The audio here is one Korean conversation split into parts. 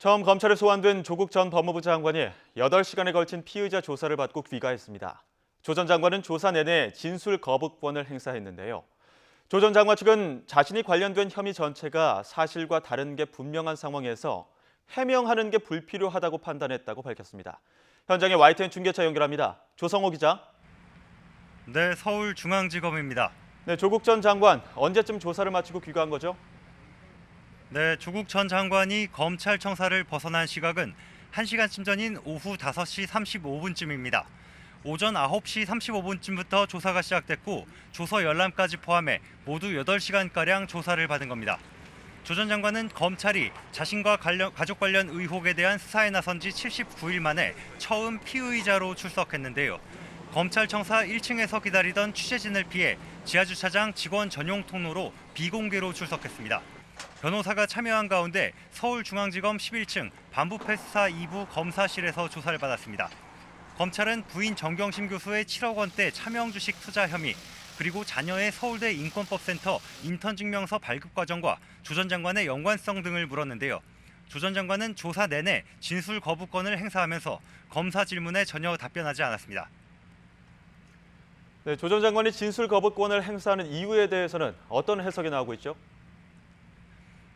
처음 검찰에 소환된 조국 전 법무부 장관이 8시간에 걸친 피의자 조사를 받고 귀가했습니다. 조 전 장관은 조사 내내 진술 거부권을 행사했는데요. 조 전 장관 측은 자신이 관련된 혐의 전체가 사실과 다른 게 분명한 상황에서 해명하는 게 불필요하다고 판단했다고 밝혔습니다. 현장에 YTN 중계차 연결합니다. 조성호 기자. 네, 서울중앙지검입니다. 네, 조국 전 장관 언제쯤 조사를 마치고 귀가한 거죠? 네, 조국 전 장관이 검찰청사를 벗어난 시각은 1시간쯤 전인 오후 5시 35분쯤입니다. 오전 9시 35분쯤부터 조사가 시작됐고 조서 열람까지 포함해 모두 8시간가량 조사를 받은 겁니다. 조 전 장관은 검찰이 자신과 가족 관련 의혹에 대한 수사에 나선 지 79일 만에 처음 피의자로 출석했는데요. 검찰청사 1층에서 기다리던 취재진을 피해 지하주차장 직원 전용 통로로 비공개로 출석했습니다. 변호사가 참여한 가운데 서울중앙지검 11층 반부패수사 2부 검사실에서 조사를 받았습니다. 검찰은 부인 정경심 교수의 7억 원대 차명주식 투자 혐의, 그리고 자녀의 서울대 인권법센터 인턴 증명서 발급 과정과 조 전 장관의 연관성 등을 물었는데요. 조 전 장관은 조사 내내 진술 거부권을 행사하면서 검사 질문에 전혀 답변하지 않았습니다. 네, 조 전 장관이 진술 거부권을 행사하는 이유에 대해서는 어떤 해석이 나오고 있죠?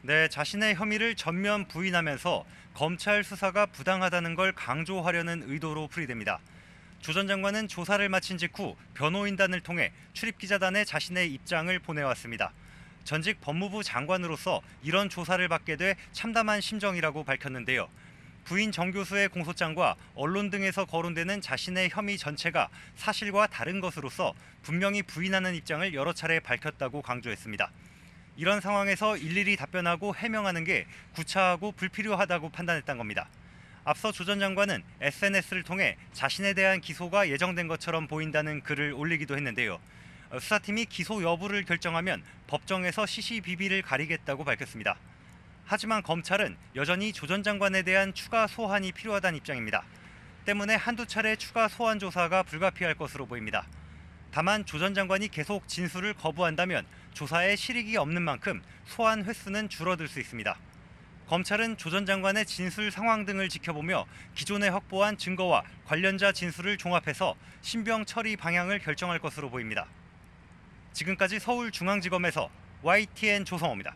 네, 자신의 혐의를 전면 부인하면서 검찰 수사가 부당하다는 걸 강조하려는 의도로 풀이됩니다. 조 전 장관은 조사를 마친 직후 변호인단을 통해 출입기자단에 자신의 입장을 보내왔습니다. 전직 법무부 장관으로서 이런 조사를 받게 돼 참담한 심정이라고 밝혔는데요. 부인 정 교수의 공소장과 언론 등에서 거론되는 자신의 혐의 전체가 사실과 다른 것으로서 분명히 부인하는 입장을 여러 차례 밝혔다고 강조했습니다. 이런 상황에서 일일이 답변하고 해명하는 게 구차하고 불필요하다고 판단했던 겁니다. 앞서 조 전 장관은 SNS를 통해 자신에 대한 기소가 예정된 것처럼 보인다는 글을 올리기도 했는데요. 수사팀이 기소 여부를 결정하면 법정에서 시시비비를 가리겠다고 밝혔습니다. 하지만 검찰은 여전히 조 전 장관에 대한 추가 소환이 필요하다는 입장입니다. 때문에 한두 차례 추가 소환 조사가 불가피할 것으로 보입니다. 다만 조 전 장관이 계속 진술을 거부한다면 조사에 실익이 없는 만큼 소환 횟수는 줄어들 수 있습니다. 검찰은 조 전 장관의 진술 상황 등을 지켜보며 기존에 확보한 증거와 관련자 진술을 종합해서 신병 처리 방향을 결정할 것으로 보입니다. 지금까지 서울중앙지검에서 YTN 조성호입니다.